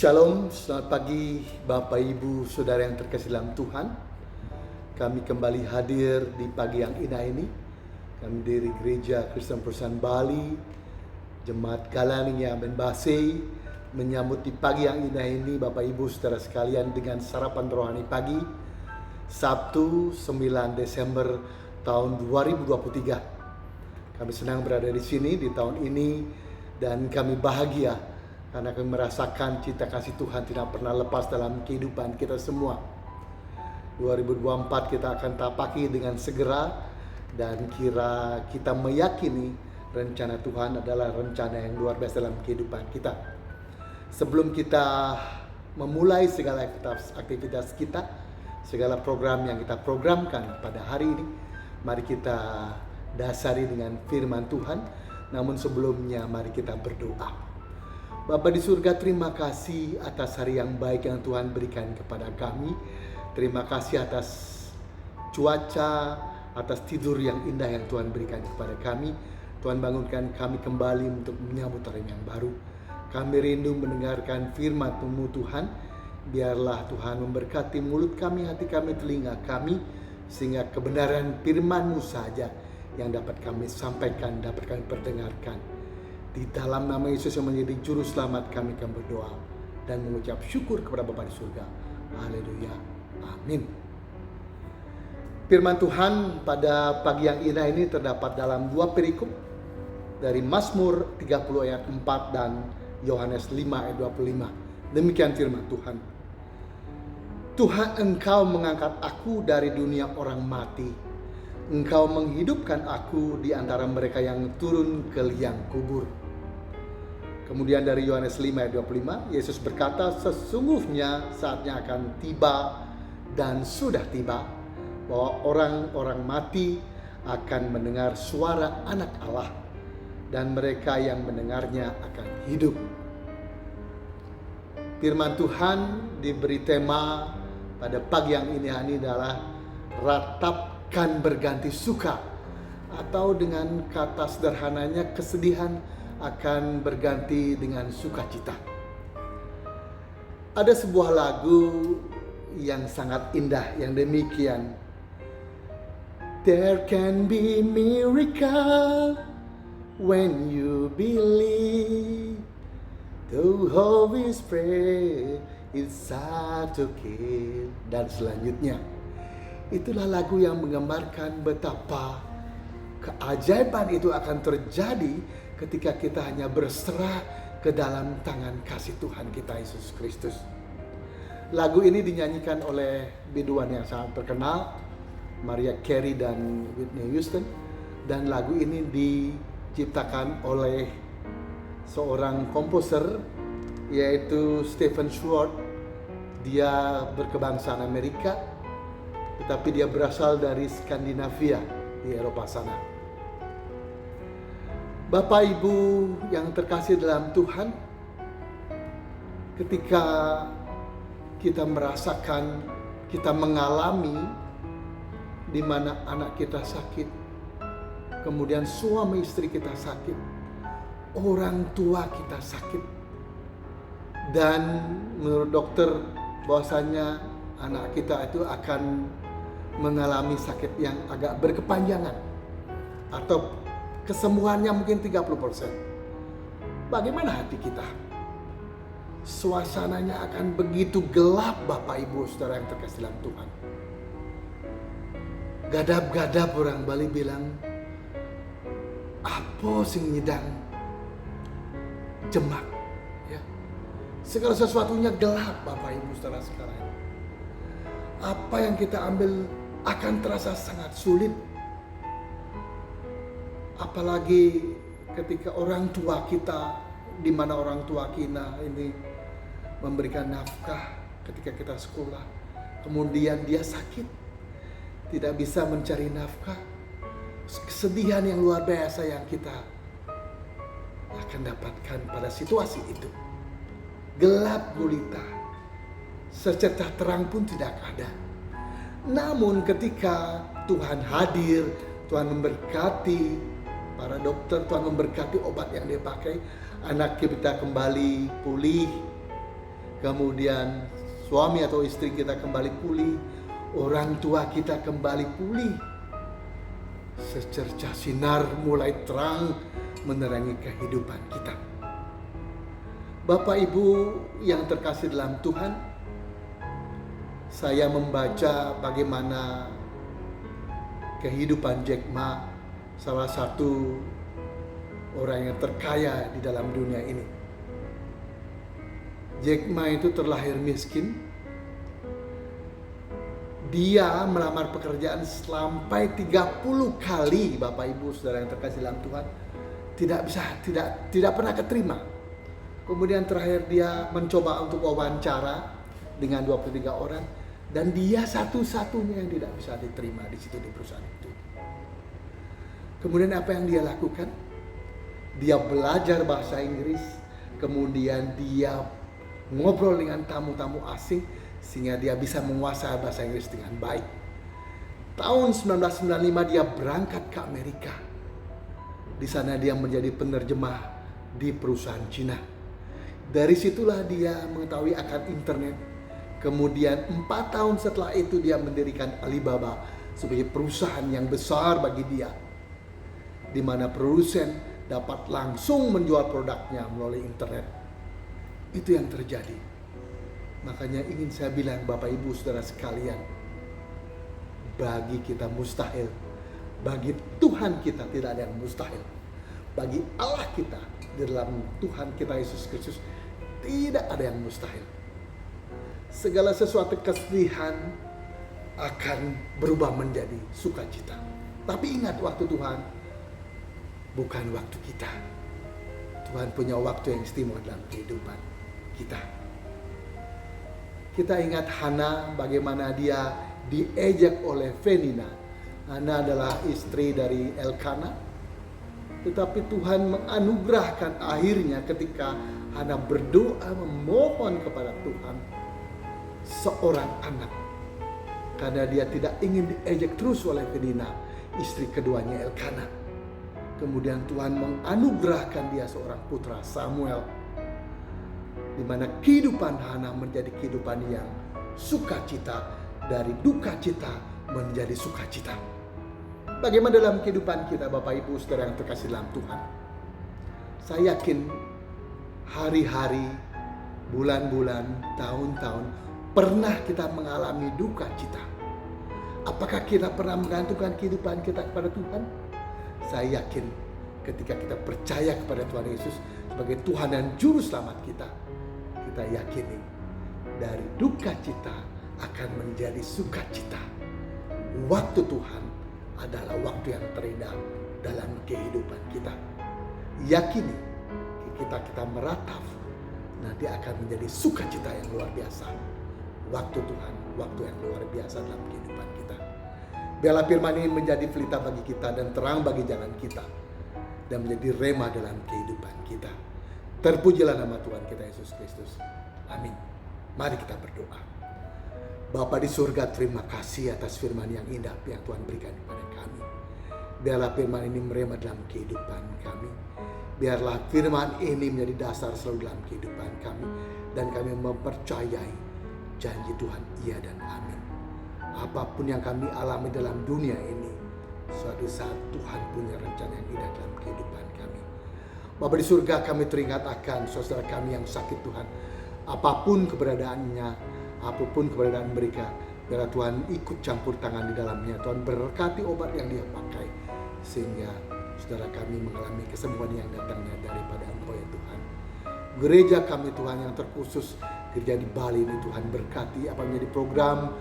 Shalom, selamat pagi Bapak Ibu Saudara yang terkasih dalam Tuhan. Kami kembali hadir di pagi yang indah ini. Kami dari Gereja Kristen Perusahaan Bali, Jemaat Galania Benbasei, menyambut di pagi yang indah ini Bapak Ibu Saudara sekalian dengan sarapan rohani pagi Sabtu 9 Desember tahun 2023. Kami senang berada di sini di tahun ini dan kami bahagia karena kami merasakan cinta kasih Tuhan tidak pernah lepas dalam kehidupan kita semua. 2024 kita akan tapaki dengan segera dan kira kita meyakini rencana Tuhan adalah rencana yang luar biasa dalam kehidupan kita. Sebelum kita memulai segala aktivitas kita, segala program yang kita programkan pada hari ini, mari kita dasari dengan firman Tuhan. Namun sebelumnya mari kita berdoa. Bapa di surga, terima kasih atas hari yang baik yang Tuhan berikan kepada kami. Terima kasih atas cuaca, atas tidur yang indah yang Tuhan berikan kepada kami. Tuhan bangunkan kami kembali untuk menyambut hari yang baru. Kami rindu mendengarkan firman-Mu Tuhan. Biarlah Tuhan memberkati mulut kami, hati kami, telinga kami, sehingga kebenaran firman-Mu saja yang dapat kami sampaikan, dapat kami perdengarkan. Di dalam nama Yesus yang menjadi juru selamat kami akan berdoa dan mengucap syukur kepada Bapa di surga. Haleluya. Amin. Firman Tuhan pada pagi yang indah ini terdapat dalam dua perikop dari Mazmur 30 ayat 4 dan Yohanes 5 ayat 25. Demikian firman Tuhan. Tuhan, Engkau mengangkat aku dari dunia orang mati. Engkau menghidupkan aku di antara mereka yang turun ke liang kubur. Kemudian dari Yohanes 5 ayat 25, Yesus berkata, sesungguhnya saatnya akan tiba dan sudah tiba bahwa orang-orang mati akan mendengar suara Anak Allah dan mereka yang mendengarnya akan hidup. Firman Tuhan diberi tema pada pagi yang ini adalah ratapkan berganti suka, atau dengan kata sederhananya kesedihan akan berganti dengan sukacita. Ada sebuah lagu yang sangat indah yang demikian. There can be miracle when you believe. Though hope is pray, it's hard to keep. Dan selanjutnya. Itulah lagu yang menggambarkan betapa keajaiban itu akan terjadi ketika kita hanya berserah ke dalam tangan kasih Tuhan kita Yesus Kristus. Lagu ini dinyanyikan oleh biduan yang sangat terkenal, Mariah Carey dan Whitney Houston. Dan lagu ini diciptakan oleh seorang komposer yaitu Stephen Schwartz. Dia berkebangsaan Amerika, tetapi dia berasal dari Skandinavia di Eropa sana. Bapak Ibu yang terkasih dalam Tuhan, ketika kita merasakan, kita mengalami di mana anak kita sakit, kemudian suami istri kita sakit, orang tua kita sakit, dan menurut dokter bahwasanya anak kita itu akan mengalami sakit yang agak berkepanjangan atau kesembuhannya mungkin 30%. Bagaimana hati kita? Suasananya akan begitu gelap Bapak Ibu Saudara yang terkasih dalam Tuhan. Gadap-gadap orang Bali bilang, apa sing nyidang jemak, ya. Segala sesuatunya gelap Bapak Ibu Saudara sekarang. Apa yang kita ambil akan terasa sangat sulit. Apalagi ketika orang tua kita, di mana orang tua kita ini memberikan nafkah ketika kita sekolah, kemudian dia sakit, tidak bisa mencari nafkah, kesedihan yang luar biasa yang kita akan dapatkan pada situasi itu. Gelap gulita, secercah terang pun tidak ada. Namun ketika Tuhan hadir, Tuhan memberkati para dokter, Tuhan memberkati obat yang dia pakai, anak kita kembali pulih, kemudian suami atau istri kita kembali pulih, orang tua kita kembali pulih. Secercah sinar mulai terang menerangi kehidupan kita. Bapak Ibu yang terkasih dalam Tuhan, saya membaca bagaimana kehidupan Jack Ma, salah satu orang yang terkaya di dalam dunia ini. Jack Ma itu terlahir miskin. Dia melamar pekerjaan sampai 30 kali, Bapak Ibu Saudara yang terkasih dalam Tuhan. Tidak pernah keterima. Kemudian terakhir dia mencoba untuk wawancara dengan 23 orang. Dan dia satu-satunya yang tidak bisa diterima di situ di perusahaan itu. Kemudian apa yang dia lakukan? Dia belajar bahasa Inggris. Kemudian dia ngobrol dengan tamu-tamu asing. Sehingga dia bisa menguasai bahasa Inggris dengan baik. Tahun 1995 dia berangkat ke Amerika. Di sana dia menjadi penerjemah di perusahaan Cina. Dari situlah dia mengetahui akan internet. Kemudian 4 tahun setelah itu dia mendirikan Alibaba sebagai perusahaan yang besar bagi dia. Di mana produsen dapat langsung menjual produknya melalui internet. Itu yang terjadi. Makanya ingin saya bilang Bapak Ibu Saudara sekalian, bagi kita mustahil, bagi Tuhan kita tidak ada yang mustahil. Bagi Allah kita di dalam Tuhan kita Yesus Kristus tidak ada yang mustahil. Segala sesuatu kesedihan akan berubah menjadi sukacita. Tapi ingat, waktu Tuhan bukan waktu kita. Tuhan punya waktu yang istimewa dalam kehidupan kita. Kita ingat Hana, bagaimana dia diejek oleh Penina. Hana adalah istri dari Elkana. Tetapi Tuhan menganugerahkan akhirnya ketika Hana berdoa memohon kepada Tuhan seorang anak. Karena dia tidak ingin diejek terus oleh Penina, istri keduanya Elkana. Kemudian Tuhan menganugerahkan dia seorang putra, Samuel. Di mana kehidupan Hana menjadi kehidupan yang sukacita, dari duka cita menjadi sukacita. Bagaimana dalam kehidupan kita Bapak Ibu Saudara yang terkasih dalam Tuhan? Saya yakin hari-hari, bulan-bulan, tahun-tahun pernah kita mengalami duka cita. Apakah kita pernah menggantungkan kehidupan kita kepada Tuhan? Saya yakin ketika kita percaya kepada Tuhan Yesus sebagai Tuhan dan Juru Selamat kita, kita yakini dari duka cita akan menjadi sukacita. Waktu Tuhan adalah waktu yang terindah dalam kehidupan kita. Yakini kita meratap, nanti akan menjadi sukacita yang luar biasa. Waktu Tuhan, waktu yang luar biasa dalam kehidupan kita. Biarlah firman ini menjadi pelita bagi kita dan terang bagi jalan kita, dan menjadi rema dalam kehidupan kita. Terpujilah nama Tuhan kita Yesus Kristus. Amin. Mari kita berdoa. Bapa di surga, terima kasih atas firman yang indah yang Tuhan berikan kepada kami. Biarlah firman ini merema dalam kehidupan kami. Biarlah firman ini menjadi dasar selalu dalam kehidupan kami. Dan kami mempercayai janji Tuhan iya dan amin. Apapun yang kami alami dalam dunia ini, suatu saat Tuhan punya rencana yang indah dalam kehidupan kami. Bapa di surga, kami teringat akan saudara kami yang sakit Tuhan. Apapun keberadaannya, apapun keberadaan mereka, biarlah Tuhan ikut campur tangan di dalamnya. Tuhan berkati obat yang dia pakai, sehingga saudara kami mengalami kesembuhan yang datangnya daripada Engkau ya Tuhan. Gereja kami Tuhan yang terkhusus, gereja di Bali ini Tuhan berkati, apa menjadi program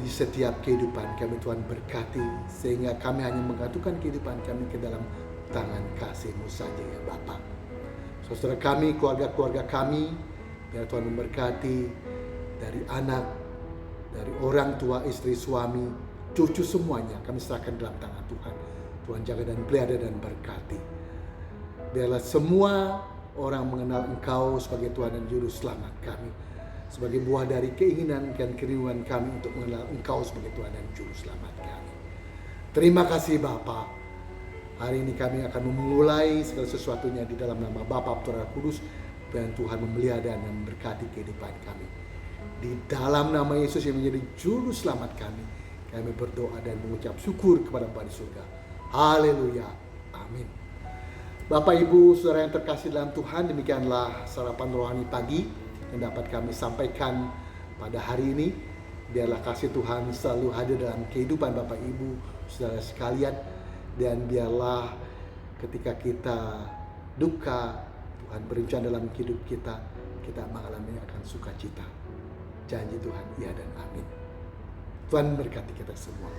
di setiap kehidupan kami Tuhan berkati, sehingga kami hanya menggantungkan kehidupan kami ke dalam tangan kasih-Mu saja ya Bapa. Saudara kami, keluarga-keluarga kami, biar Tuhan memberkati dari anak, dari orang tua, istri, suami, cucu semuanya kami serahkan dalam tangan Tuhan. Tuhan jaga dan pelihara dan berkati. Biarlah semua orang mengenal Engkau sebagai Tuhan dan Juru Selamat kami, sebagai buah dari keinginan dan kerinduan kami untuk mengenal Engkau sebagai Tuhan dan Juru Selamat kami. Terima kasih Bapa. Hari ini kami akan memulai segala sesuatunya di dalam nama Bapa, Putra, dan Kudus, dan Tuhan memelihara dan memberkati kehidupan kami. Di dalam nama Yesus yang menjadi juru selamat kami berdoa dan mengucap syukur kepada Bapa di surga. Haleluya. Amin. Bapak, Ibu, Saudara yang terkasih dalam Tuhan, demikianlah sarapan rohani pagi yang dapat kami sampaikan pada hari ini. Biarlah kasih Tuhan selalu hadir dalam kehidupan Bapak, Ibu, Saudara sekalian. Dan biarlah ketika kita duka, Tuhan berencana dalam hidup kita mengalami akan sukacita. Janji Tuhan, iya dan amin. Tuhan berkati kita semua.